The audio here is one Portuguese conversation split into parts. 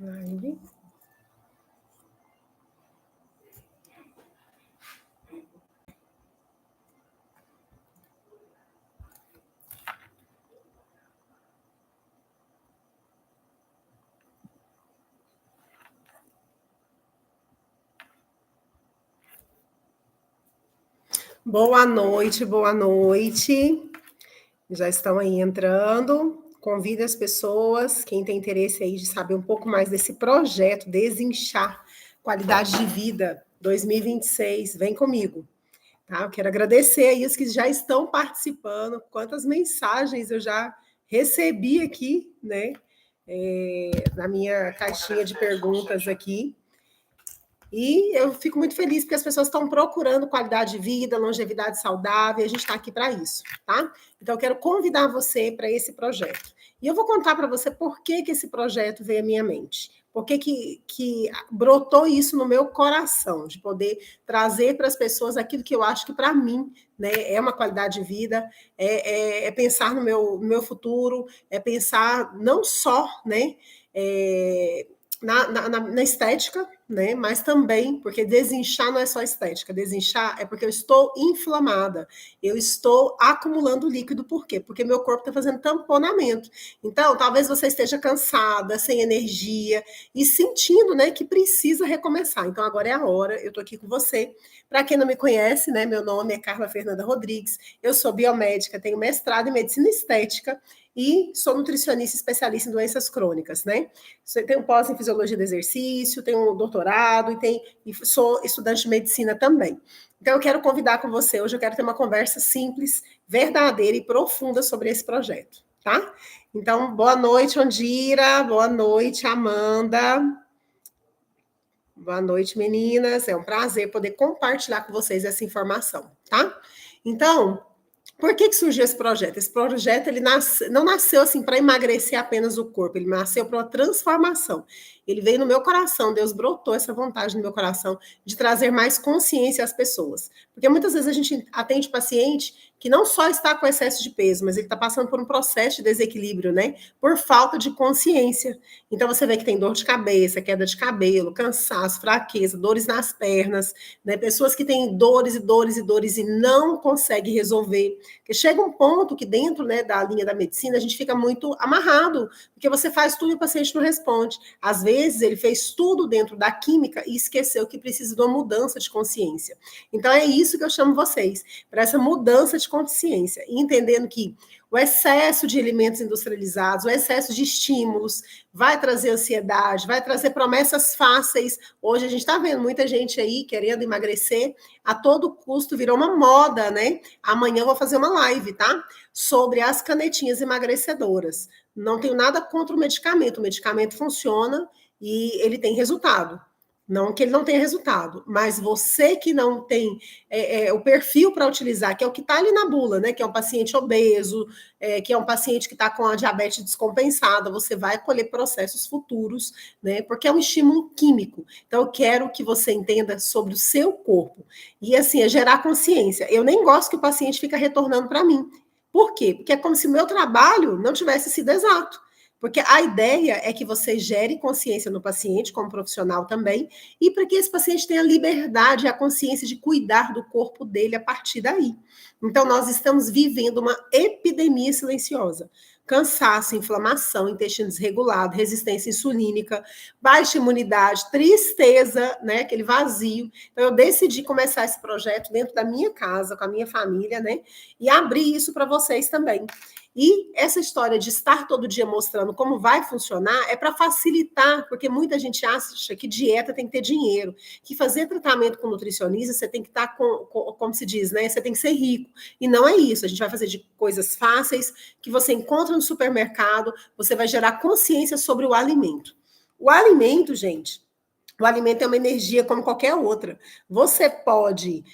Live. Boa noite, boa noite. Já estão aí entrando. Convido as pessoas, quem tem interesse aí de saber um pouco mais desse projeto, Desinchar Qualidade de Vida 2026, vem comigo. Tá? Eu quero agradecer aí os que já estão participando, quantas mensagens eu já recebi aqui, né? Na minha caixinha de perguntas aqui. E eu fico muito feliz porque as pessoas estão procurando qualidade de vida, longevidade saudável, e a gente está aqui para isso, tá? Então, eu quero convidar você para esse projeto. E eu vou contar para você por que esse projeto veio à minha mente. Por que brotou isso no meu coração, de poder trazer para as pessoas aquilo que eu acho que, para mim, né, é uma qualidade de vida, é pensar no meu futuro, é pensar não só, né, na estética, né? Mas também, porque desinchar não é só estética, desinchar é porque eu estou inflamada, eu estou acumulando líquido, por quê? Porque meu corpo está fazendo tamponamento. Então, talvez você esteja cansada, sem energia e sentindo, né, que precisa recomeçar. Então, agora é a hora, eu estou aqui com você. Para quem não me conhece, né, meu nome é Carla Fernanda Rodrigues, eu sou biomédica, tenho mestrado em medicina estética e sou nutricionista especialista em doenças crônicas, né? Tenho pós em fisiologia do exercício, tenho um doutorado e sou estudante de medicina também. Então, eu quero convidar com você hoje, eu quero ter uma conversa simples, verdadeira e profunda sobre esse projeto, tá? Então, boa noite, Ondira, boa noite, Amanda. Boa noite, meninas. É um prazer poder compartilhar com vocês essa informação, tá? Então, por que surgiu esse projeto? Esse projeto ele não nasceu assim para emagrecer apenas o corpo, ele nasceu para uma transformação. Ele veio no meu coração, Deus brotou essa vontade no meu coração de trazer mais consciência às pessoas. Porque muitas vezes a gente atende paciente que não só está com excesso de peso, mas ele está passando por um processo de desequilíbrio, né? Por falta de consciência. Então você vê que tem dor de cabeça, queda de cabelo, cansaço, fraqueza, dores nas pernas, né? Pessoas que têm dores e dores e dores e não conseguem resolver. Porque chega um ponto que dentro, né, da linha da medicina a gente fica muito amarrado, porque você faz tudo e o paciente não responde. Às vezes ele fez tudo dentro da química e esqueceu que precisa de uma mudança de consciência. Então é isso que eu chamo vocês, para essa mudança de consciência, entendendo que o excesso de alimentos industrializados, o excesso de estímulos, vai trazer ansiedade, vai trazer promessas fáceis. Hoje a gente está vendo muita gente aí querendo emagrecer a todo custo, virou uma moda, né? Amanhã eu vou fazer uma live, tá? Sobre as canetinhas emagrecedoras. Não tenho nada contra o medicamento funciona e ele tem resultado. Não que ele não tenha resultado, mas você que não tem o perfil para utilizar, que é o que está ali na bula, né? Que é um paciente obeso, que é um paciente que está com a diabetes descompensada, você vai colher processos futuros, né? Porque é um estímulo químico. Então, eu quero que você entenda sobre o seu corpo. E assim, é gerar consciência. Eu nem gosto que o paciente fique retornando para mim. Por quê? Porque é como se o meu trabalho não tivesse sido exato. Porque a ideia é que você gere consciência no paciente, como profissional também, e para que esse paciente tenha liberdade e a consciência de cuidar do corpo dele a partir daí. Então, nós estamos vivendo uma epidemia silenciosa. Cansaço, inflamação, intestino desregulado, resistência insulínica, baixa imunidade, tristeza, né? Aquele vazio. Então, eu decidi começar esse projeto dentro da minha casa, com a minha família, né? E abrir isso para vocês também. E essa história de estar todo dia mostrando como vai funcionar é para facilitar, porque muita gente acha que dieta tem que ter dinheiro, que fazer tratamento com nutricionista você tem que estar como se diz, né? Você tem que ser rico. E não é isso. A gente vai fazer de coisas fáceis que você encontra no supermercado, você vai gerar consciência sobre o alimento. O alimento, gente, O alimento é uma energia como qualquer outra. Você pode,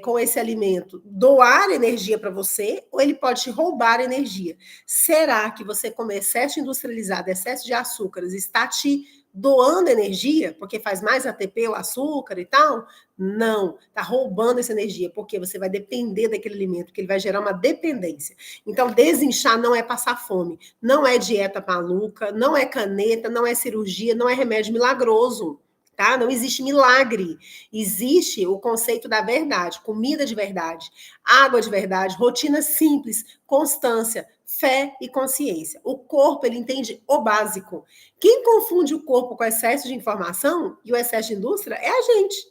com esse alimento, doar energia para você, ou ele pode te roubar energia. Será que você comer excesso industrializado, excesso de açúcares, está te doando energia, porque faz mais ATP, o açúcar e tal? Não, está roubando essa energia, porque você vai depender daquele alimento, porque ele vai gerar uma dependência. Então, desinchar não é passar fome, não é dieta maluca, não é caneta, não é cirurgia, não é remédio milagroso. Tá? Não existe milagre. Existe o conceito da verdade, comida de verdade, água de verdade, rotina simples, constância, fé e consciência. O corpo, ele entende o básico. Quem confunde o corpo com excesso de informação e o excesso de indústria é a gente.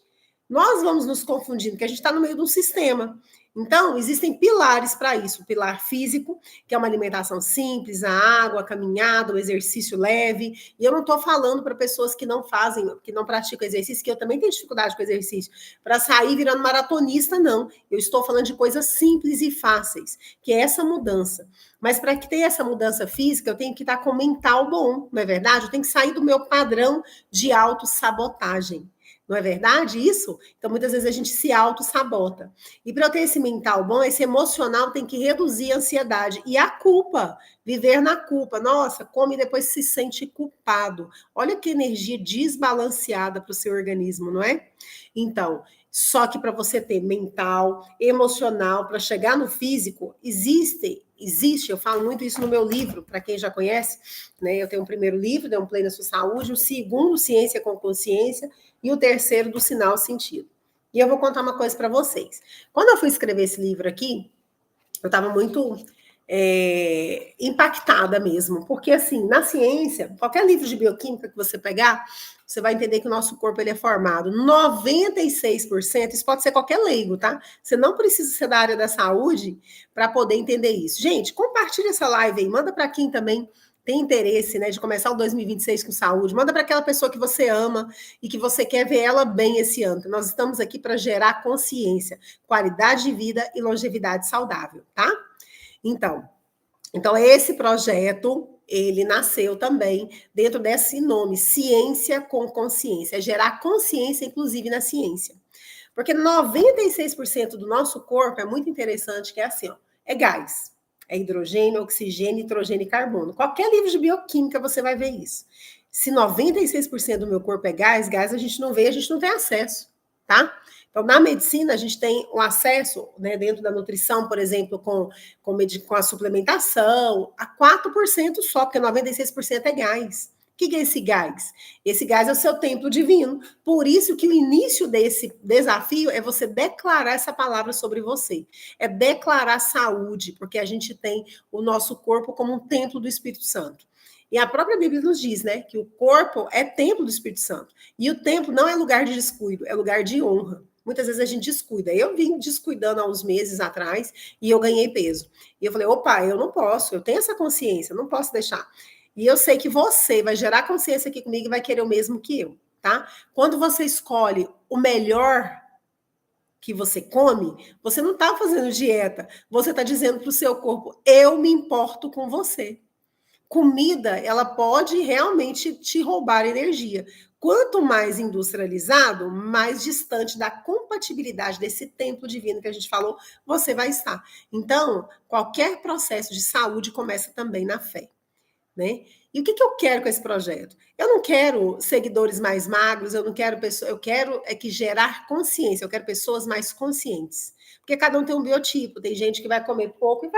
Nós vamos nos confundindo, porque a gente está no meio de um sistema. Então, existem pilares para isso. O pilar físico, que é uma alimentação simples, a água, a caminhada, o exercício leve. E eu não estou falando para pessoas que não fazem, que não praticam exercício, que eu também tenho dificuldade com exercício, para sair virando maratonista, não. Eu estou falando de coisas simples e fáceis, que é essa mudança. Mas para que tenha essa mudança física, eu tenho que estar com mental bom, não é verdade? Eu tenho que sair do meu padrão de autossabotagem. Não é verdade isso? Então, muitas vezes a gente se auto-sabota. E para eu ter esse mental bom, esse emocional tem que reduzir a ansiedade. E a culpa, viver na culpa. Nossa, come e depois se sente culpado. Olha que energia desbalanceada para o seu organismo, não é? Então, só que para você ter mental, emocional, para chegar no físico, existe, eu falo muito isso no meu livro, para quem já conhece, né? Eu tenho um primeiro livro, Dê um Play na Sua Saúde, o segundo, Ciência com Consciência, e o terceiro, Do Sinal ao Sentido. E eu vou contar uma coisa para vocês. Quando eu fui escrever esse livro aqui, eu estava muito impactada mesmo, porque assim, na ciência, qualquer livro de bioquímica que você pegar, você vai entender que o nosso corpo ele é formado 96%, isso pode ser qualquer leigo, tá? Você não precisa ser da área da saúde para poder entender isso. Gente, compartilha essa live aí, manda para quem também tem interesse, né, de começar o 2026 com saúde, manda para aquela pessoa que você ama e que você quer ver ela bem esse ano. Nós estamos aqui para gerar consciência, qualidade de vida e longevidade saudável, tá? Então esse projeto, ele nasceu também dentro desse nome, Ciência com Consciência, é gerar consciência, inclusive, na ciência. Porque 96% do nosso corpo é muito interessante, que é assim, ó, é gás. É hidrogênio, oxigênio, nitrogênio e carbono. Qualquer livro de bioquímica você vai ver isso. Se 96% do meu corpo é gás, gás a gente não vê, a gente não tem acesso, tá? Então, na medicina, a gente tem o acesso, né, dentro da nutrição, por exemplo, com a suplementação, a 4% só, porque 96% é gás. O que é esse gás? Esse gás é o seu templo divino. Por isso que o início desse desafio é você declarar essa palavra sobre você. É declarar saúde, porque a gente tem o nosso corpo como um templo do Espírito Santo. E a própria Bíblia nos diz, né, que o corpo é templo do Espírito Santo. E o templo não é lugar de descuido, é lugar de honra. Muitas vezes a gente descuida. Eu vim descuidando há uns meses atrás e eu ganhei peso. E eu falei, opa, eu não posso, eu tenho essa consciência, eu não posso deixar. E eu sei que você vai gerar consciência aqui comigo e vai querer o mesmo que eu, tá? Quando você escolhe o melhor que você come, você não está fazendo dieta, você está dizendo para o seu corpo, eu me importo com você. Comida, ela pode realmente te roubar energia. Quanto mais industrializado, mais distante da compatibilidade desse templo divino que a gente falou, você vai estar. Então, qualquer processo de saúde começa também na fé, né? E o que eu quero com esse projeto? Eu não quero seguidores mais magros, eu não quero pessoas, eu quero que gerar consciência, eu quero pessoas mais conscientes. Porque cada um tem um biotipo, tem gente que vai comer pouco e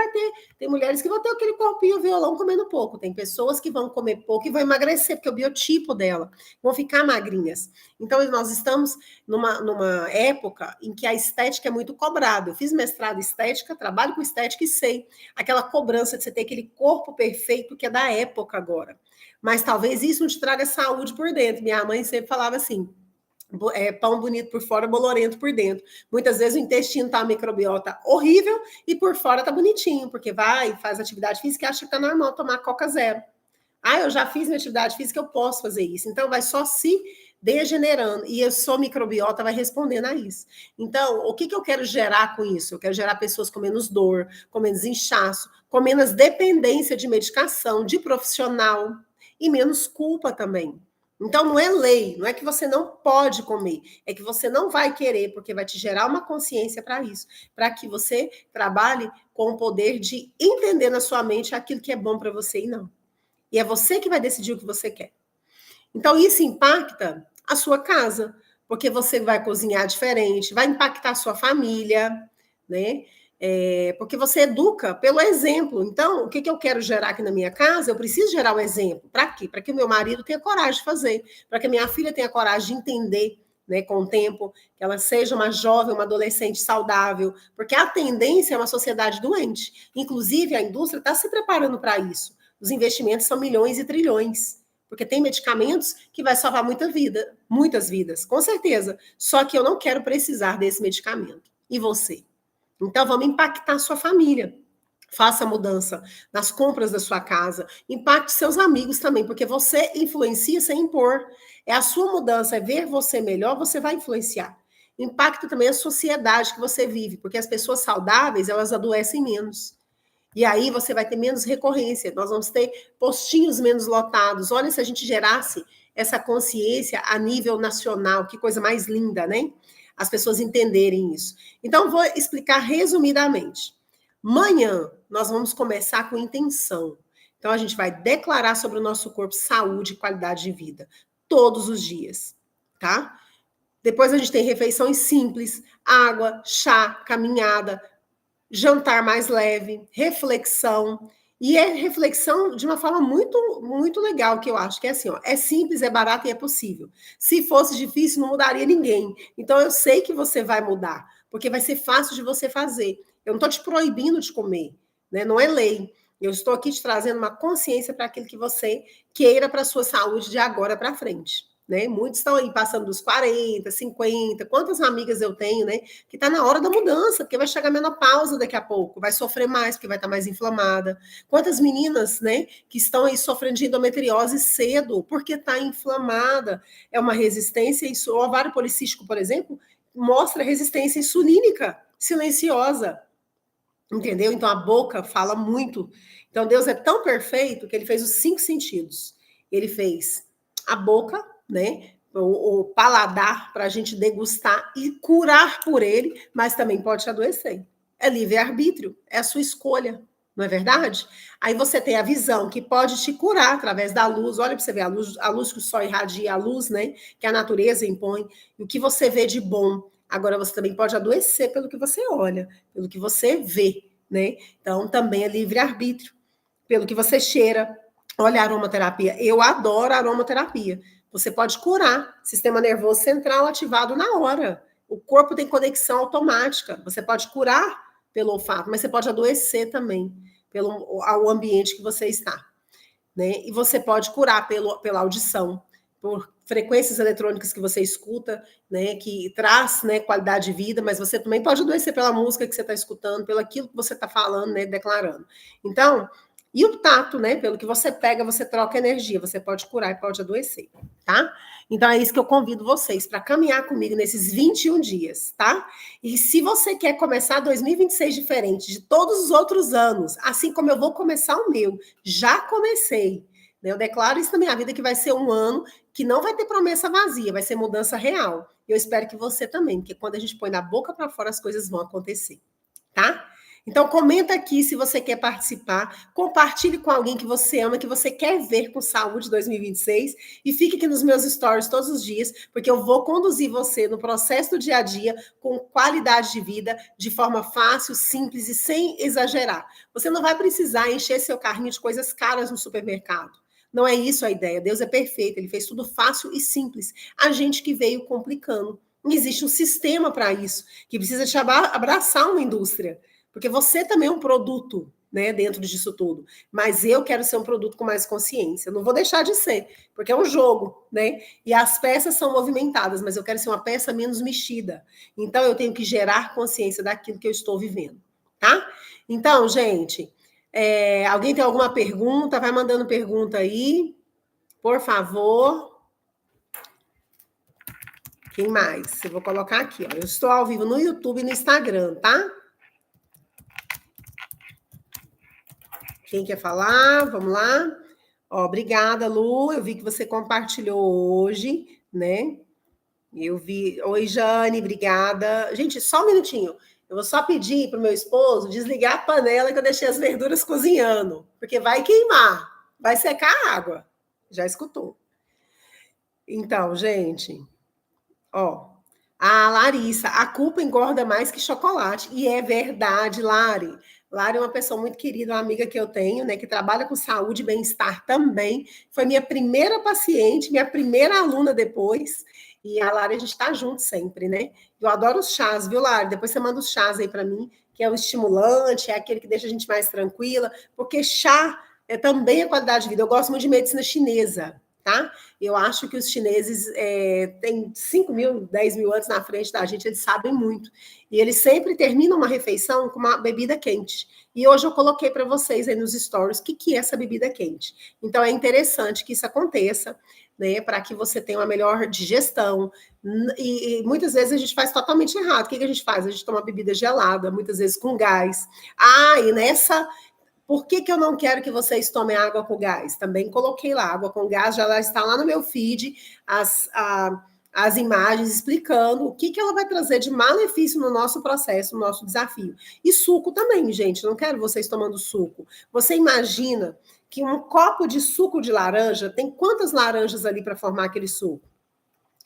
tem mulheres que vão ter aquele corpinho violão comendo pouco, tem pessoas que vão comer pouco e vão emagrecer, porque é o biotipo dela, vão ficar magrinhas. Então, nós estamos numa época em que a estética é muito cobrada. Eu fiz mestrado em estética, trabalho com estética e sei aquela cobrança de você ter aquele corpo perfeito que é da época agora. Mas talvez isso não te traga saúde por dentro. Minha mãe sempre falava assim, pão bonito por fora, bolorento por dentro. Muitas vezes o intestino tá uma microbiota horrível e por fora tá bonitinho, porque vai, faz atividade física e acha que tá normal tomar Coca Zero. Ah, eu já fiz minha atividade física, eu posso fazer isso. Então vai só se degenerando e a sua microbiota vai respondendo a isso. Então, o que eu quero gerar com isso? Eu quero gerar pessoas com menos dor, com menos inchaço, com menos dependência de medicação, de profissional e menos culpa também. Então, não é lei, não é que você não pode comer, é que você não vai querer, porque vai te gerar uma consciência para isso, para que você trabalhe com o poder de entender na sua mente aquilo que é bom para você e não. E é você que vai decidir o que você quer. Então, isso impacta a sua casa, porque você vai cozinhar diferente, vai impactar a sua família, né? Porque você educa pelo exemplo. Então, o que eu quero gerar aqui na minha casa? Eu preciso gerar um exemplo. Para quê? Para que o meu marido tenha coragem de fazer, para que a minha filha tenha coragem de entender, né, com o tempo, que ela seja uma jovem, uma adolescente saudável, porque a tendência é uma sociedade doente. Inclusive, a indústria está se preparando para isso. Os investimentos são milhões e trilhões. Porque tem medicamentos que vai salvar muitas vidas, com certeza. Só que eu não quero precisar desse medicamento. E você? Então, vamos impactar a sua família. Faça a mudança nas compras da sua casa. Impacte seus amigos também, porque você influencia sem impor. É a sua mudança, é ver você melhor, você vai influenciar. Impacta também a sociedade que você vive, porque as pessoas saudáveis, elas adoecem menos. E aí você vai ter menos recorrência, nós vamos ter postinhos menos lotados. Olha, se a gente gerasse essa consciência a nível nacional, que coisa mais linda, né? As pessoas entenderem isso. Então, vou explicar resumidamente. Manhã, nós vamos começar com intenção. Então, a gente vai declarar sobre o nosso corpo saúde e qualidade de vida, todos os dias, tá? Depois a gente tem refeições simples, água, chá, caminhada, jantar mais leve, reflexão. E é reflexão de uma forma muito, muito legal, que eu acho que é assim, ó, é simples, é barato e é possível. Se fosse difícil, não mudaria ninguém. Então, eu sei que você vai mudar, porque vai ser fácil de você fazer. Eu não estou te proibindo de comer, né? Não é lei. Eu estou aqui te trazendo uma consciência para aquilo que você queira para a sua saúde de agora para frente. Né? Muitos estão aí passando dos 40, 50, quantas amigas eu tenho, né? Que está na hora da mudança, porque vai chegar a menopausa daqui a pouco, vai sofrer mais, porque vai estar mais inflamada. Quantas meninas, né, que estão aí sofrendo de endometriose cedo, porque está inflamada. É uma resistência, isso, o ovário policístico, por exemplo, mostra resistência insulínica silenciosa. Entendeu? Então a boca fala muito. Então Deus é tão perfeito que ele fez os 5 sentidos. Ele fez a boca, né? O paladar para a gente degustar e curar por ele, mas também pode te adoecer. É livre-arbítrio, é a sua escolha, não é verdade? Aí você tem a visão que pode te curar através da luz. Olha para você ver a luz que o sol irradia, a luz, né? Que a natureza impõe, e o que você vê de bom. Agora você também pode adoecer pelo que você olha, pelo que você vê, né? Então também é livre-arbítrio, pelo que você cheira. Olha a aromaterapia. Eu adoro a aromaterapia. Você pode curar sistema nervoso central ativado na hora. O corpo tem conexão automática. Você pode curar pelo olfato, mas você pode adoecer também pelo ao ambiente que você está, né? E você pode curar pela audição, por frequências eletrônicas que você escuta, né, que traz, né, qualidade de vida, mas você também pode adoecer pela música que você está escutando, pelo aquilo que você está falando, né, declarando. Então, e o tato, né, pelo que você pega, você troca energia, você pode curar e pode adoecer, tá? Então é isso que eu convido vocês para caminhar comigo nesses 21 dias, tá? E se você quer começar 2026 diferente de todos os outros anos, assim como eu vou começar o meu, já comecei, né? Eu declaro isso na minha vida que vai ser um ano que não vai ter promessa vazia, vai ser mudança real. Eu espero que você também, porque quando a gente põe da boca para fora, as coisas vão acontecer, tá? Então, comenta aqui se você quer participar, compartilhe com alguém que você ama, que você quer ver com saúde 2026 e fique aqui nos meus stories todos os dias, porque eu vou conduzir você no processo do dia a dia com qualidade de vida, de forma fácil, simples e sem exagerar. Você não vai precisar encher seu carrinho de coisas caras no supermercado. Não é isso a ideia. Deus é perfeito, ele fez tudo fácil e simples. A gente que veio complicando. Existe um sistema para isso, que precisa te abraçar uma indústria. Porque você também é um produto, né, dentro disso tudo. Mas eu quero ser um produto com mais consciência. Eu não vou deixar de ser, porque é um jogo, né? E as peças são movimentadas, mas eu quero ser uma peça menos mexida. Então eu tenho que gerar consciência daquilo que eu estou vivendo, tá? Então, gente, alguém tem alguma pergunta? Vai mandando pergunta aí, por favor. Quem mais? Eu vou colocar aqui, ó. Eu estou ao vivo no YouTube e no Instagram, tá? Quem quer falar? Vamos lá. Ó, obrigada, Lu. Eu vi que você compartilhou hoje, né? Eu vi. Oi, Jane, obrigada. Gente, só um minutinho. Eu vou só pedir para o meu esposo desligar a panela que eu deixei as verduras cozinhando, porque vai queimar, vai secar a água. Já escutou? Então, gente, ó, a Larissa, a culpa engorda mais que chocolate. E é verdade, Lari. Lari é uma pessoa muito querida, uma amiga que eu tenho, né, que trabalha com saúde e bem-estar também. Foi minha primeira paciente, minha primeira aluna depois. E a Lari, a gente está junto sempre, né? Eu adoro os chás, viu, Lari? Depois você manda os chás aí para mim, que é o estimulante, é aquele que deixa a gente mais tranquila, porque chá é também a qualidade de vida. Eu gosto muito de medicina chinesa, tá? Eu acho que os chineses têm 5 mil, 10 mil anos na frente da gente, eles sabem muito. E eles sempre terminam uma refeição com uma bebida quente. E hoje eu coloquei para vocês aí nos stories o que é essa bebida quente. Então é interessante que isso aconteça, né, para que você tenha uma melhor digestão. E muitas vezes a gente faz totalmente errado. O que a gente faz? A gente toma bebida gelada, muitas vezes com gás. Ah, e nessa por que, que eu não quero que vocês tomem água com gás? Também coloquei lá, água com gás, já está lá no meu feed, as imagens explicando o que ela vai trazer de malefício no nosso processo, no nosso desafio. E suco também, gente, não quero vocês tomando suco. Você imagina que um copo de suco de laranja tem quantas laranjas ali para formar aquele suco?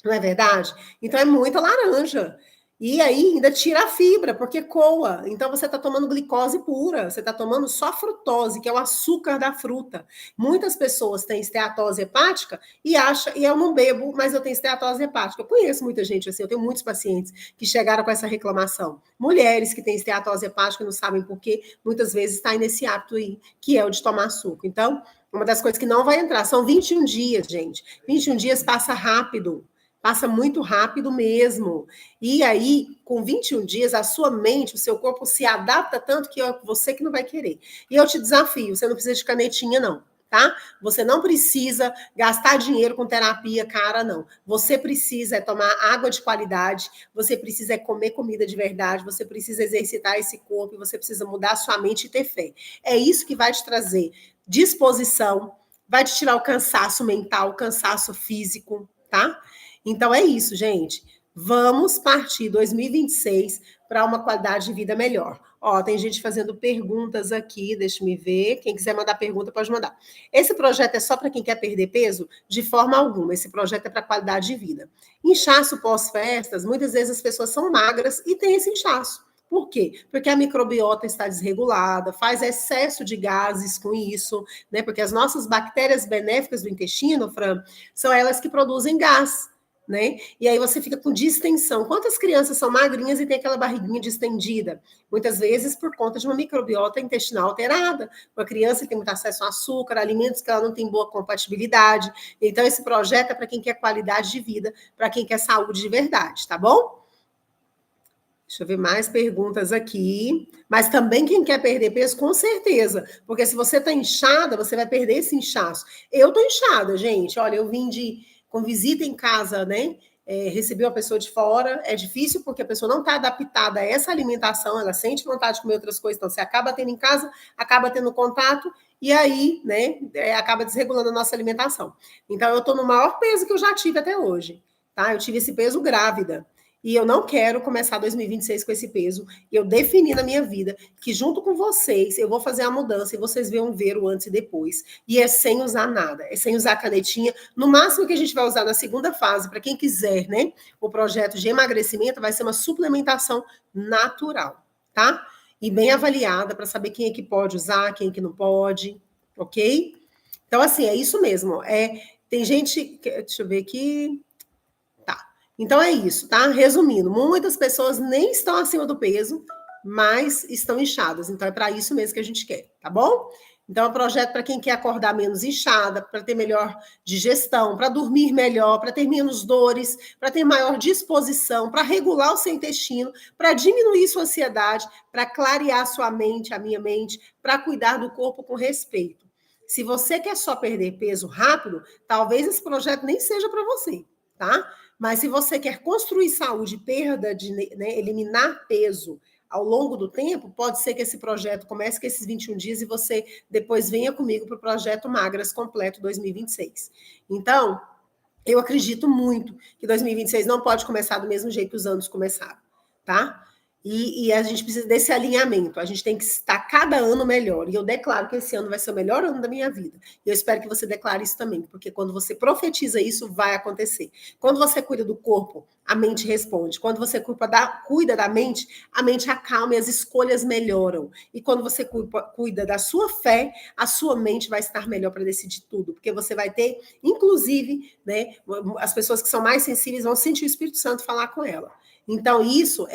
Não é verdade? Então é muita laranja. E aí ainda tira a fibra, porque coa. Então você está tomando glicose pura, você está tomando só frutose, que é o açúcar da fruta. Muitas pessoas têm esteatose hepática e eu não bebo, mas eu tenho esteatose hepática. Eu conheço muita gente assim, eu tenho muitos pacientes que chegaram com essa reclamação. Mulheres que têm esteatose hepática e não sabem por quê, muitas vezes está nesse hábito aí, que é o de tomar suco. Então, uma das coisas que não vai entrar, são 21 dias, gente. 21 dias passa rápido. Passa muito rápido mesmo. E aí, com 21 dias, a sua mente, o seu corpo se adapta tanto que você que não vai querer. E eu te desafio, você não precisa de canetinha, não, tá? Você não precisa gastar dinheiro com terapia cara, não. Você precisa tomar água de qualidade, você precisa comer comida de verdade, você precisa exercitar esse corpo, você precisa mudar a sua mente e ter fé. É isso que vai te trazer disposição, vai te tirar o cansaço mental, o cansaço físico, tá? Então é isso, gente. Vamos partir 2026 para uma qualidade de vida melhor. Ó, tem gente fazendo perguntas aqui, deixa eu me ver. Quem quiser mandar pergunta, pode mandar. Esse projeto é só para quem quer perder peso? De forma alguma. Esse projeto é para qualidade de vida. Inchaço pós-festas, muitas vezes as pessoas são magras e têm esse inchaço. Por quê? Porque a microbiota está desregulada, faz excesso de gases com isso, né? Porque as nossas bactérias benéficas do intestino, Fran, são elas que produzem gás. Né? E aí você fica com distensão. Quantas crianças são magrinhas e tem aquela barriguinha distendida? Muitas vezes por conta de uma microbiota intestinal alterada. Uma criança que tem muito acesso a açúcar, alimentos que ela não tem boa compatibilidade. Então, esse projeto é para quem quer qualidade de vida, para quem quer saúde de verdade, tá bom? Deixa eu ver mais perguntas aqui. Mas também quem quer perder peso, com certeza. Porque se você está inchada, você vai perder esse inchaço. Eu tô inchada, gente. Olha, eu vim com visita em casa, né? Recebi uma pessoa de fora. É difícil porque a pessoa não está adaptada a essa alimentação, ela sente vontade de comer outras coisas. Então, você acaba tendo em casa, acaba tendo contato, e aí, né, acaba desregulando a nossa alimentação. Então, eu estou no maior peso que eu já tive até hoje. Tá? Eu tive esse peso grávida. E eu não quero começar 2026 com esse peso. Eu defini na minha vida que, junto com vocês, eu vou fazer a mudança e vocês vão ver o antes e depois. E é sem usar nada, é sem usar canetinha. No máximo que a gente vai usar na segunda fase, para quem quiser, né? O projeto de emagrecimento vai ser uma suplementação natural, tá? E bem avaliada para saber quem é que pode usar, quem é que não pode, ok? Então, assim, é isso mesmo. Tem gente. Deixa eu ver aqui. Então é isso, tá? Resumindo, muitas pessoas nem estão acima do peso, mas estão inchadas. Então é para isso mesmo que a gente quer, tá bom? Então é um projeto para quem quer acordar menos inchada, para ter melhor digestão, para dormir melhor, para ter menos dores, para ter maior disposição, para regular o seu intestino, para diminuir sua ansiedade, para clarear sua mente, a minha mente, para cuidar do corpo com respeito. Se você quer só perder peso rápido, talvez esse projeto nem seja para você, tá? Mas se você quer construir saúde, perda de, né, eliminar peso ao longo do tempo, pode ser que esse projeto comece com esses 21 dias e você depois venha comigo para o projeto Magras Completo 2026. Então, eu acredito muito que 2026 não pode começar do mesmo jeito que os anos começaram, tá? E a gente precisa desse alinhamento. A gente tem que estar cada ano melhor. E eu declaro que esse ano vai ser o melhor ano da minha vida. E eu espero que você declare isso também, porque quando você profetiza isso, vai acontecer. Quando você cuida do corpo, a mente responde. Quando você cuida da mente, a mente acalma e as escolhas melhoram. E quando você cuida da sua fé, a sua mente vai estar melhor para decidir tudo, porque você vai ter, inclusive, né, as pessoas que são mais sensíveis vão sentir o Espírito Santo falar com ela. Então, isso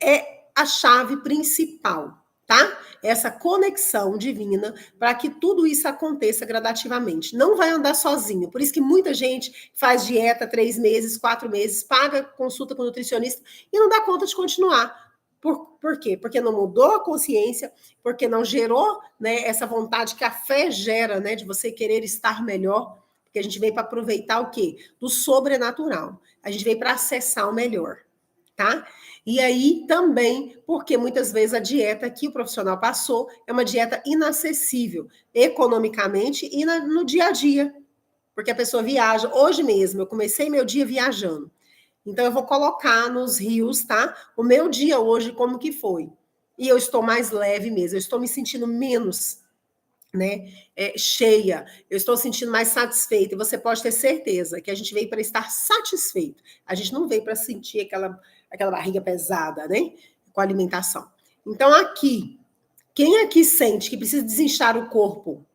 é a chave principal, tá? Essa conexão divina para que tudo isso aconteça gradativamente. Não vai andar sozinho. Por isso que muita gente faz dieta 3 meses, 4 meses, paga consulta com nutricionista e não dá conta de continuar. Por quê? Porque não mudou a consciência, porque não gerou, né, essa vontade que a fé gera, né, de você querer estar melhor. Porque a gente veio para aproveitar o quê? Do sobrenatural. A gente veio para acessar o melhor, tá? E aí também, porque muitas vezes a dieta que o profissional passou é uma dieta inacessível, economicamente e no dia a dia. Porque a pessoa viaja. Hoje mesmo, eu comecei meu dia viajando. Então, eu vou colocar nos rios, tá? O meu dia hoje, como que foi. E eu estou mais leve mesmo, eu estou me sentindo menos, né, cheia, eu estou sentindo mais satisfeita, e você pode ter certeza que a gente veio para estar satisfeito, a gente não veio para sentir aquela barriga pesada, né, com a alimentação. Então, aqui, quem aqui sente que precisa desinchar o corpo,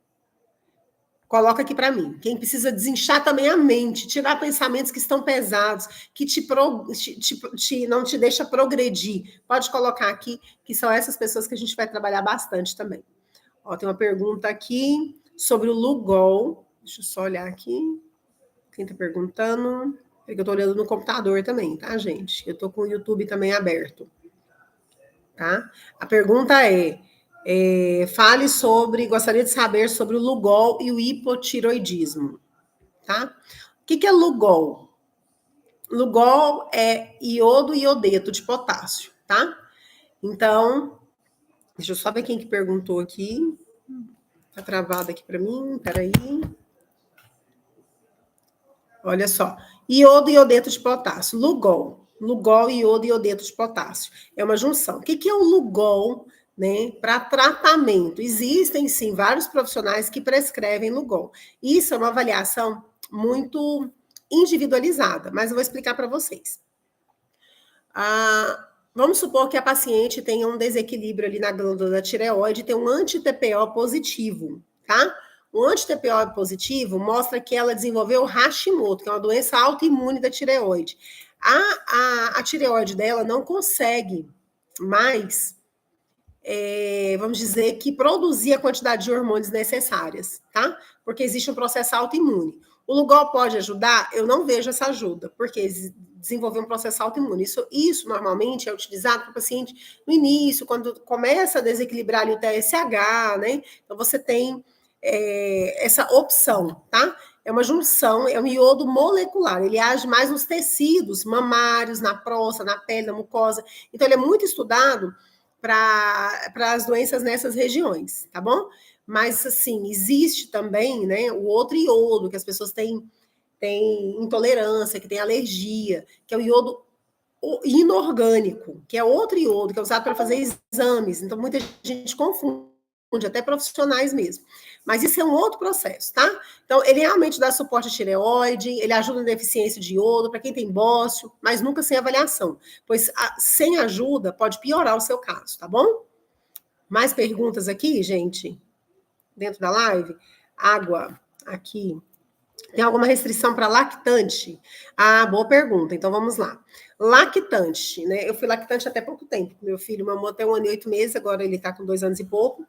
coloca aqui para mim. Quem precisa desinchar também a mente, tirar pensamentos que estão pesados, que não te deixa progredir, pode colocar aqui, que são essas pessoas que a gente vai trabalhar bastante também. Ó, tem uma pergunta aqui sobre o Lugol. Deixa eu só olhar aqui. Quem está perguntando? É que eu estou olhando no computador também, tá, gente? Eu estou com o YouTube também aberto. Tá? A pergunta fale sobre, gostaria de saber sobre o Lugol e o hipotiroidismo. Tá? O que é Lugol? Lugol é iodo e iodeto de potássio, tá? Então, deixa eu só ver quem que perguntou aqui. Tá travado aqui para mim, peraí. Olha só. Iodo e iodeto de potássio. Lugol. Lugol, iodo e iodeto de potássio. É uma junção. O que é o Lugol, né, para tratamento? Existem, sim, vários profissionais que prescrevem Lugol. Isso é uma avaliação muito individualizada, mas eu vou explicar para vocês. Vamos supor que a paciente tenha um desequilíbrio ali na glândula da tireoide e tem um anti-TPO positivo, tá? O anti-TPO positivo mostra que ela desenvolveu Hashimoto, que é uma doença autoimune da tireoide. A tireoide dela não consegue mais, vamos dizer, que produzir a quantidade de hormônios necessárias, tá? Porque existe um processo autoimune. O Lugol pode ajudar? Eu não vejo essa ajuda, porque desenvolver um processo autoimune. Isso normalmente é utilizado para o paciente no início, quando começa a desequilibrar ali o TSH, né? Então, você tem essa opção, tá? É uma junção, é um iodo molecular. Ele age mais nos tecidos mamários, na próstata, na pele, na mucosa. Então, ele é muito estudado para as doenças nessas regiões, tá bom? Mas, assim, existe também, né, o outro iodo, que as pessoas têm intolerância, que tem alergia, que é o iodo inorgânico, que é outro iodo, que é usado para fazer exames. Então, muita gente confunde, até profissionais mesmo. Mas isso é um outro processo, tá? Então, ele realmente dá suporte à tireoide, ele ajuda na deficiência de iodo, para quem tem bócio, mas nunca sem avaliação, pois sem ajuda pode piorar o seu caso, tá bom? Mais perguntas aqui, gente? Dentro da live? Água, aqui. Tem alguma restrição para lactante? Boa pergunta. Então, vamos lá. Lactante, né? Eu fui lactante até pouco tempo. Meu filho mamou até 1 ano e 8 meses, agora ele está com 2 anos e pouco.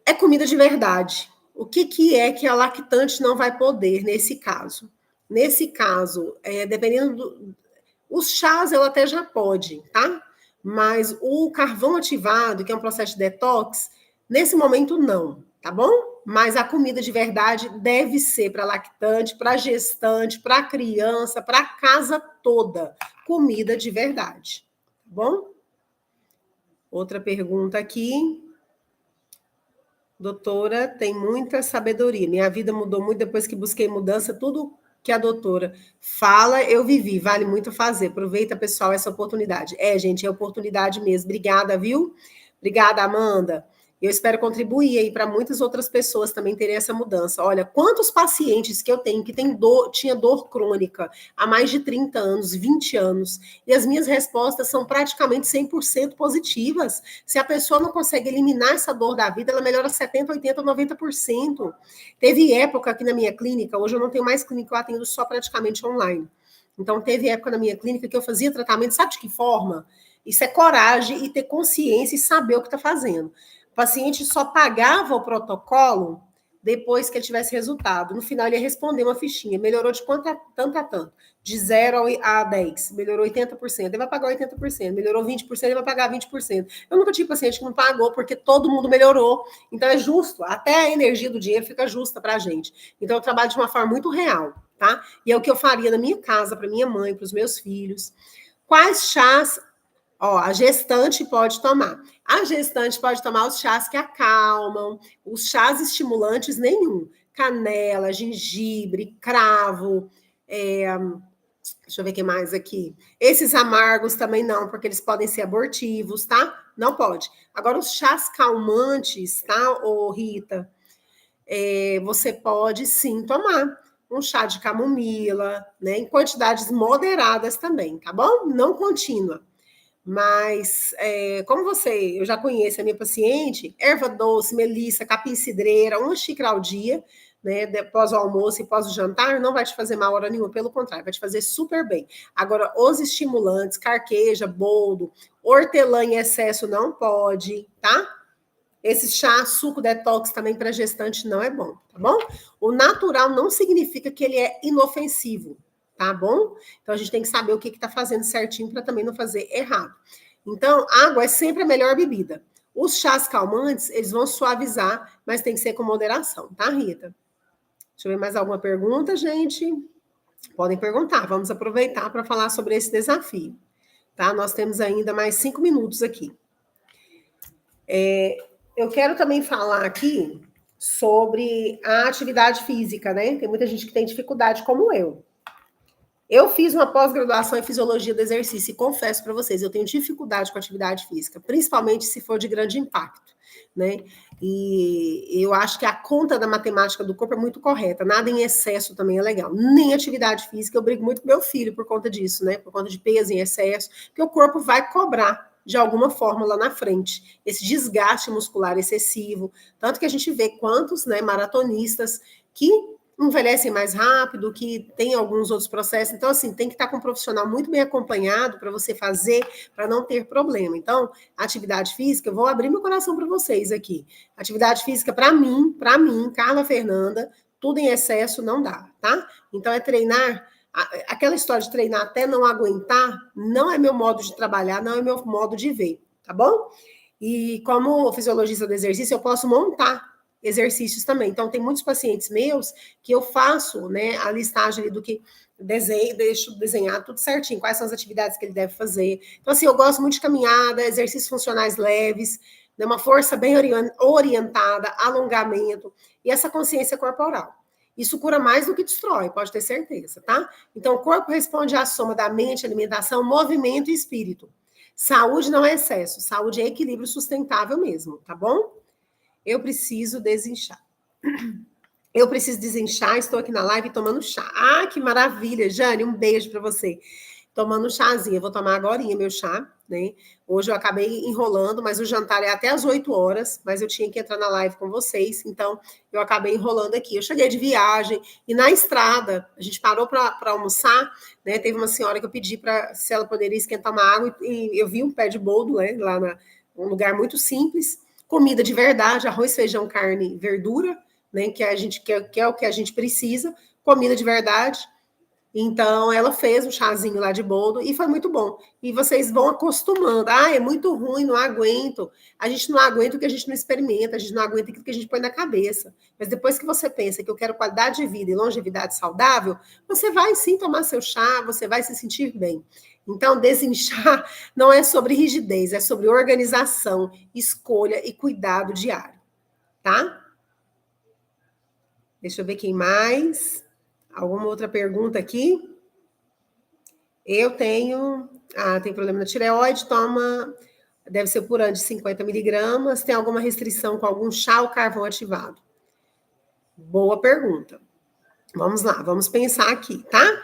É comida de verdade. O que é que a lactante não vai poder nesse caso? Nesse caso, dependendo os chás ela até já pode, tá? Mas o carvão ativado, que é um processo de detox, nesse momento não, tá bom? Mas a comida de verdade deve ser para lactante, para gestante, para criança, para a casa toda. Comida de verdade, tá bom? Outra pergunta aqui. Doutora, tem muita sabedoria. Minha vida mudou muito depois que busquei mudança. Tudo que a doutora fala, eu vivi. Vale muito fazer. Aproveita, pessoal, essa oportunidade. Gente, é oportunidade mesmo. Obrigada, viu? Obrigada, Amanda. Eu espero contribuir aí para muitas outras pessoas também terem essa mudança. Olha, quantos pacientes que eu tenho que tinha dor crônica há mais de 30 anos, 20 anos, e as minhas respostas são praticamente 100% positivas. Se a pessoa não consegue eliminar essa dor da vida, ela melhora 70, 80, 90%. Teve época aqui na minha clínica, hoje eu não tenho mais clínica, eu atendo só praticamente online. Então, teve época na minha clínica que eu fazia tratamento, sabe de que forma? Isso é coragem e ter consciência e saber o que está fazendo. O paciente só pagava o protocolo depois que ele tivesse resultado. No final, ele ia responder uma fichinha. Melhorou de quanto a tanto a tanto? De 0 a 10. Melhorou 80%. Ele vai pagar 80%. Melhorou 20%, ele vai pagar 20%. Eu nunca tive paciente que não pagou, porque todo mundo melhorou. Então, é justo. Até a energia do dinheiro fica justa para a gente. Então, eu trabalho de uma forma muito real, tá? E é o que eu faria na minha casa, para minha mãe, para os meus filhos. Quais chás a gestante pode tomar. A gestante pode tomar os chás que acalmam, os chás estimulantes nenhum. Canela, gengibre, cravo, deixa eu ver o que mais aqui. Esses amargos também não, porque eles podem ser abortivos, tá? Não pode. Agora, os chás calmantes, tá, Rita? Você pode sim tomar um chá de camomila, né? Em quantidades moderadas também, tá bom? Não contínua. Mas, como eu já conheço a minha paciente, erva doce, melissa, capim-cidreira, uma xícara ao dia, né, após o almoço e pós o jantar, não vai te fazer mal hora nenhuma, pelo contrário, vai te fazer super bem. Agora, os estimulantes, carqueja, boldo, hortelã em excesso não pode, tá? Esse chá, suco detox também para gestante não é bom, tá bom? O natural não significa que ele é inofensivo, tá bom? Então a gente tem que saber o que está fazendo certinho para também não fazer errado. Então, água é sempre a melhor bebida. Os chás calmantes, eles vão suavizar, mas tem que ser com moderação, tá, Rita? Deixa eu ver mais alguma pergunta, gente. Podem perguntar, vamos aproveitar para falar sobre esse desafio, tá? Nós temos ainda mais 5 minutos aqui. Eu quero também falar aqui sobre a atividade física, né? Tem muita gente que tem dificuldade, como eu. Eu fiz uma pós-graduação em fisiologia do exercício e confesso para vocês, eu tenho dificuldade com atividade física, principalmente se for de grande impacto, né? E eu acho que a conta da matemática do corpo é muito correta, nada em excesso também é legal. Nem atividade física, eu brigo muito com meu filho por conta disso, né? Por conta de peso em excesso, porque o corpo vai cobrar de alguma forma lá na frente, esse desgaste muscular excessivo, tanto que a gente vê quantos, né, maratonistas que envelhecem mais rápido, que tem alguns outros processos. Então, assim, tem que estar com um profissional muito bem acompanhado para você fazer, para não ter problema. Então, atividade física, eu vou abrir meu coração para vocês aqui. Atividade física, para mim, Carla Fernanda, tudo em excesso não dá, tá? Então, é treinar. Aquela história de treinar até não aguentar, não é meu modo de trabalhar, não é meu modo de ver, tá bom? E como fisiologista do exercício, eu posso montar exercícios também. Então, tem muitos pacientes meus que eu faço, né, a listagem ali do que desenho, deixo desenhar tudo certinho, quais são as atividades que ele deve fazer. Então, assim, eu gosto muito de caminhada, exercícios funcionais leves, né, uma força bem orientada, alongamento e essa consciência corporal. Isso cura mais do que destrói, pode ter certeza, tá? Então, o corpo responde à soma da mente, alimentação, movimento e espírito. Saúde não é excesso, saúde é equilíbrio sustentável mesmo, tá bom? Eu preciso desinchar. Eu preciso desinchar, estou aqui na live tomando chá. Ah, que maravilha, Jane, um beijo para você. Tomando um chazinho, eu vou tomar agora meu chá, né? Hoje eu acabei enrolando, mas o jantar é até às 8 horas, mas eu tinha que entrar na live com vocês, então eu acabei enrolando aqui. Eu cheguei de viagem e na estrada, a gente parou para almoçar, né? Teve uma senhora que eu pedi para se ela poderia esquentar uma água e eu vi um pé de boldo, né? Lá um lugar muito simples, comida de verdade, arroz, feijão, carne, verdura, né? Que a gente que é o que a gente precisa, comida de verdade. Então, ela fez um chazinho lá de boldo e foi muito bom. E vocês vão acostumando. Ah, é muito ruim, não aguento. A gente não aguenta o que a gente não experimenta, a gente não aguenta aquilo que a gente põe na cabeça. Mas depois que você pensa que eu quero qualidade de vida e longevidade saudável, você vai sim tomar seu chá, você vai se sentir bem. Então, desinchar não é sobre rigidez, é sobre organização, escolha e cuidado diário, tá? Deixa eu ver quem mais. Alguma outra pergunta aqui? Eu tenho. Tem problema na tireoide, toma. Deve ser por ano de 50 miligramas. Tem alguma restrição com algum chá ou carvão ativado? Boa pergunta. Vamos lá, vamos pensar aqui, tá?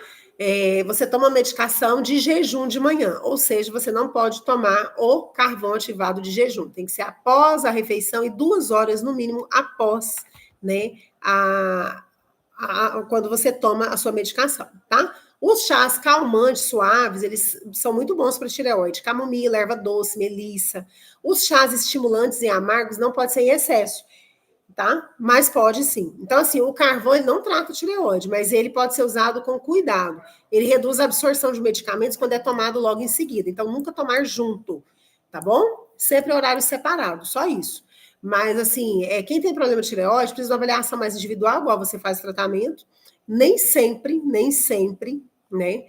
Você toma medicação de jejum de manhã, ou seja, você não pode tomar o carvão ativado de jejum. Tem que ser após a refeição e 2 horas no mínimo após, né, quando você toma a sua medicação, tá? Os chás calmantes, suaves, eles são muito bons para tireoide. Camomila, erva doce, melissa. Os chás estimulantes e amargos não pode ser em excesso, tá? Mas pode sim. Então, assim, o carvão ele não trata tireoide, mas ele pode ser usado com cuidado. Ele reduz a absorção de medicamentos quando é tomado logo em seguida. Então, nunca tomar junto, tá bom? Sempre horário separado, só isso. Mas, assim, quem tem problema de tireoide precisa de uma avaliação mais individual, igual você faz o tratamento. Nem sempre, né?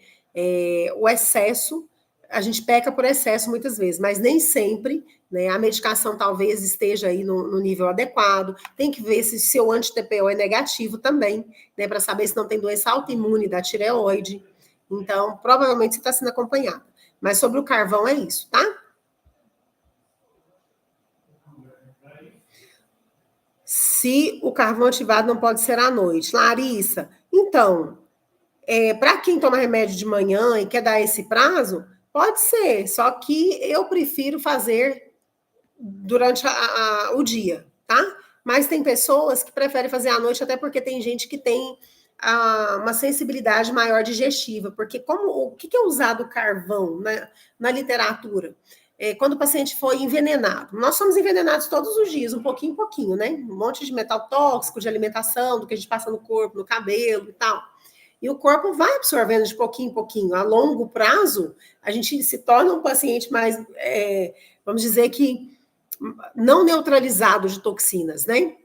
O excesso, a gente peca por excesso muitas vezes, mas nem sempre, né? A medicação talvez esteja aí no nível adequado. Tem que ver se seu anti-TPO é negativo também, né? Para saber se não tem doença autoimune da tireoide. Então, provavelmente você está sendo acompanhado. Mas sobre o carvão é isso, tá? Se o carvão ativado não pode ser à noite. Larissa, então, para quem toma remédio de manhã e quer dar esse prazo, pode ser, só que eu prefiro fazer durante o dia, tá? Mas tem pessoas que preferem fazer à noite, até porque tem gente que tem uma sensibilidade maior digestiva, porque o que é usado carvão, né, na literatura? Quando o paciente foi envenenado. Nós somos envenenados todos os dias, um pouquinho em pouquinho, né? Um monte de metal tóxico, de alimentação, do que a gente passa no corpo, no cabelo e tal. E o corpo vai absorvendo de pouquinho em pouquinho. A longo prazo, a gente se torna um paciente mais, vamos dizer que, não neutralizado de toxinas, né?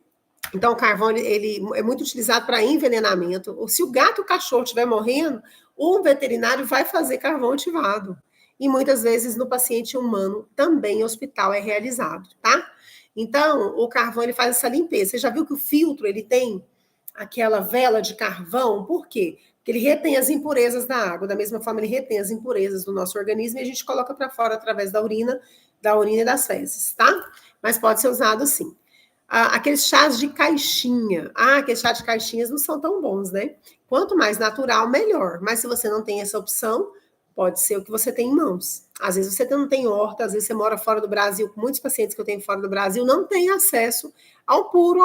Então, o carvão ele é muito utilizado para envenenamento. Se o gato e o cachorro estiver morrendo, o veterinário vai fazer carvão ativado. E muitas vezes no paciente humano também hospital é realizado, tá? Então, o carvão ele faz essa limpeza. Você já viu que o filtro ele tem aquela vela de carvão? Por quê? Porque ele retém as impurezas da água. Da mesma forma, ele retém as impurezas do nosso organismo e a gente coloca para fora através da urina e das fezes, tá? Mas pode ser usado sim. Aqueles chás de caixinha. Aqueles chás de caixinhas não são tão bons, né? Quanto mais natural, melhor. Mas se você não tem essa opção, pode ser o que você tem em mãos. Às vezes você não tem horta, às vezes você mora fora do Brasil. Muitos pacientes que eu tenho fora do Brasil não têm acesso ao puro,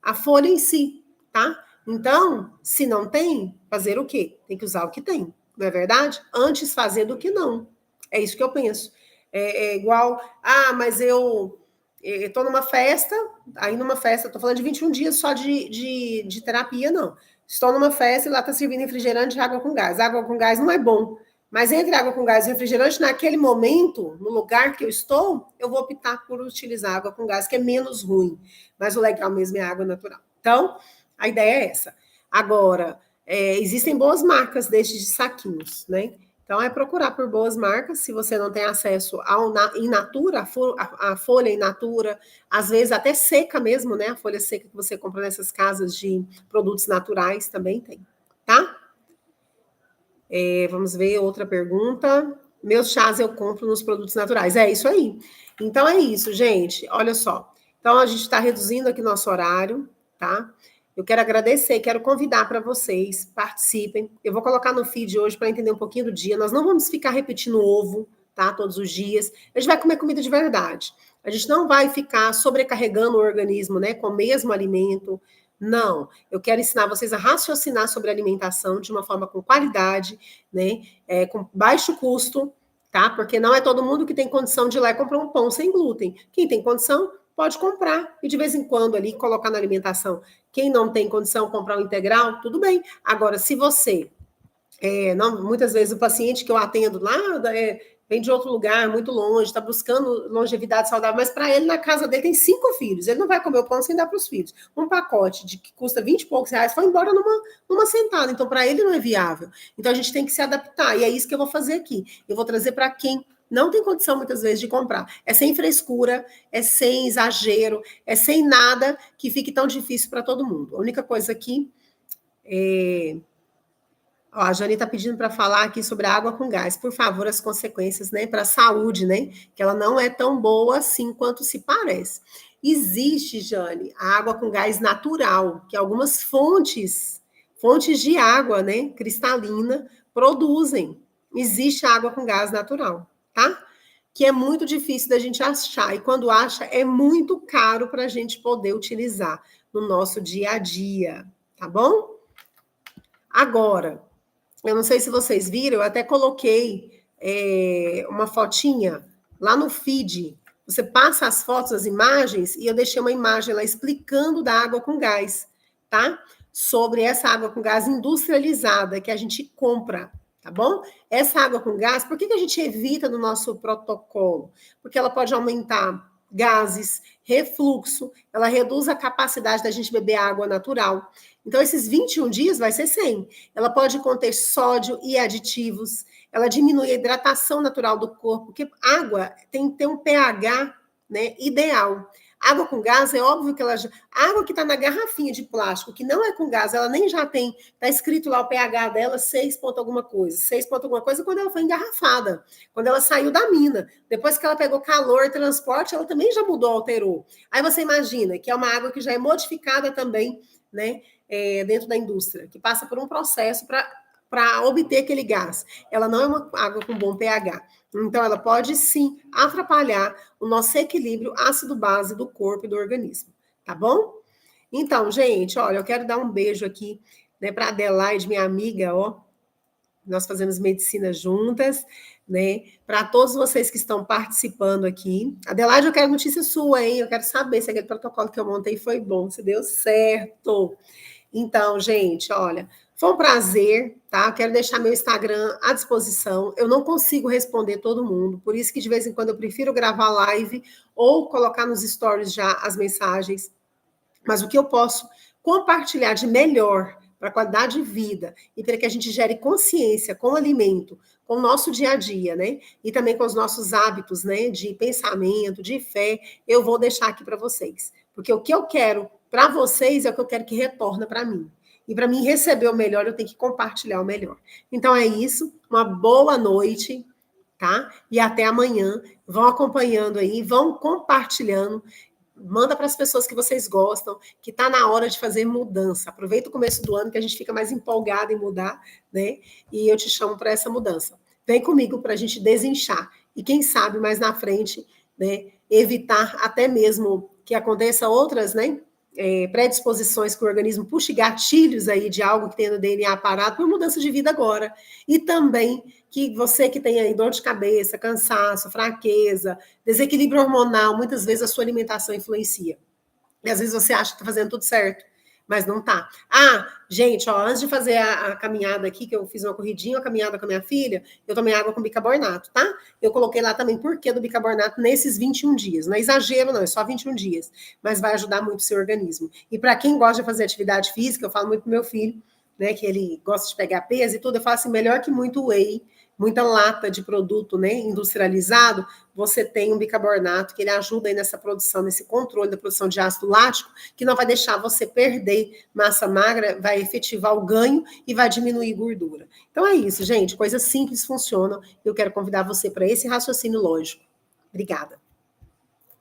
a folha em si, tá? Então, se não tem, fazer o quê? Tem que usar o que tem, não é verdade? Antes fazer do que não. É isso que eu penso. É igual, mas eu estou numa festa, estou falando de 21 dias só de terapia, não. Estou numa festa e lá está servindo refrigerante de água com gás. Água com gás não é bom. Mas entre água com gás e refrigerante, naquele momento, no lugar que eu estou, eu vou optar por utilizar água com gás, que é menos ruim. Mas o legal mesmo é a água natural. Então, a ideia é essa. Agora, existem boas marcas destes de saquinhos, né? Então, é procurar por boas marcas, se você não tem acesso in natura, a folha in natura, às vezes até seca mesmo, né? A folha seca que você compra nessas casas de produtos naturais também tem, tá? Vamos ver outra pergunta. Meus chás eu compro nos produtos naturais. É isso aí. Então, é isso, gente. Olha só. Então, a gente está reduzindo aqui nosso horário, tá? Eu quero agradecer, quero convidar para vocês, participem. Eu vou colocar no feed hoje para entender um pouquinho do dia. Nós não vamos ficar repetindo ovo, tá? Todos os dias. A gente vai comer comida de verdade. A gente não vai ficar sobrecarregando o organismo, né? Com o mesmo alimento. Não. Eu quero ensinar vocês a raciocinar sobre alimentação de uma forma com qualidade, né? Com baixo custo, tá? Porque não é todo mundo que tem condição de ir lá e comprar um pão sem glúten. Quem tem condição pode comprar e de vez em quando ali colocar na alimentação. Quem não tem condição de comprar um integral, tudo bem. Agora, se você, muitas vezes o paciente que eu atendo lá, vem de outro lugar, muito longe, está buscando longevidade saudável, mas para ele, na casa dele, tem 5 filhos. Ele não vai comer o pão sem dar para os filhos. Um pacote que custa 20 e poucos reais foi embora numa sentada. Então, para ele não é viável. Então, a gente tem que se adaptar. E é isso que eu vou fazer aqui. Eu vou trazer para quem não tem condição, muitas vezes, de comprar. É sem frescura, é sem exagero, é sem nada que fique tão difícil para todo mundo. A única coisa aqui é... Ó, a Jane está pedindo para falar aqui sobre a água com gás. Por favor, as consequências, né, para a saúde, né? Que ela não é tão boa assim quanto se parece. Existe, Jane, a água com gás natural, que algumas fontes de água, né, cristalina, produzem. Existe água com gás natural, tá? Que é muito difícil da gente achar. E quando acha, é muito caro para a gente poder utilizar no nosso dia a dia, tá bom? Agora, eu não sei se vocês viram, eu até coloquei uma fotinha lá no feed. Você passa as fotos, as imagens, e eu deixei uma imagem lá explicando da água com gás, tá? Sobre essa água com gás industrializada que a gente compra, tá bom? Essa água com gás, por que a gente evita no nosso protocolo? Porque ela pode aumentar gases, refluxo, ela reduz a capacidade da gente beber água natural. Então, esses 21 dias vai ser 100. Ela pode conter sódio e aditivos, ela diminui a hidratação natural do corpo, porque água tem que ter um pH, né, ideal. Água com gás, é óbvio que ela... A água que está na garrafinha de plástico, que não é com gás, ela nem já tem... Está escrito lá o pH dela, 6 ponto alguma coisa. 6 ponto alguma coisa quando ela foi engarrafada. Quando ela saiu da mina. Depois que ela pegou calor, transporte, ela também já mudou, alterou. Aí você imagina que é uma água que já é modificada também, né? Dentro da indústria, que passa por um processo para obter aquele gás. Ela não é uma água com bom pH. Então, ela pode, sim, atrapalhar o nosso equilíbrio ácido-base do corpo e do organismo. Tá bom? Então, gente, olha, eu quero dar um beijo aqui, né, para a Adelaide, minha amiga, ó. Nós fazemos medicina juntas, né? Para todos vocês que estão participando aqui. Adelaide, eu quero notícia sua, hein? Eu quero saber se aquele protocolo que eu montei foi bom, se deu certo. Então, gente, olha, foi um prazer, tá? Eu quero deixar meu Instagram à disposição. Eu não consigo responder todo mundo, por isso que de vez em quando eu prefiro gravar live ou colocar nos stories já as mensagens. Mas o que eu posso compartilhar de melhor para a qualidade de vida e para que a gente gere consciência com o alimento, com o nosso dia a dia, né? E também com os nossos hábitos, né? De pensamento, de fé, eu vou deixar aqui para vocês. Porque o que eu quero para vocês é o que eu quero que retorne para mim. E para mim receber o melhor, eu tenho que compartilhar o melhor. Então é isso. Uma boa noite, tá? E até amanhã. Vão acompanhando aí, vão compartilhando. Manda para as pessoas que vocês gostam, que está na hora de fazer mudança. Aproveita o começo do ano que a gente fica mais empolgado em mudar, né? E eu te chamo para essa mudança. Vem comigo para a gente desinchar. E quem sabe mais na frente, né? Evitar até mesmo que aconteça outras, né? Predisposições que o organismo puxe gatilhos aí de algo que tem no DNA parado por mudança de vida agora. E também que você que tem aí dor de cabeça, cansaço, fraqueza, desequilíbrio hormonal, muitas vezes a sua alimentação influencia. E às vezes você acha que está fazendo tudo certo, mas não tá. Ah, gente, ó, antes de fazer a caminhada aqui, que eu fiz uma corridinha, uma caminhada com a minha filha, eu tomei água com bicarbonato, tá? Eu coloquei lá também por que do bicarbonato nesses 21 dias. Não é exagero, não, é só 21 dias. Mas vai ajudar muito o seu organismo. E para quem gosta de fazer atividade física, eu falo muito pro meu filho, né, que ele gosta de pegar peso e tudo, eu falo assim, melhor que muito whey, muita lata de produto, né, industrializado, você tem um bicarbonato que ele ajuda aí nessa produção, nesse controle da produção de ácido lático, que não vai deixar você perder massa magra, vai efetivar o ganho e vai diminuir gordura. Então é isso, gente, coisas simples funcionam. Eu quero convidar você para esse raciocínio lógico. Obrigada.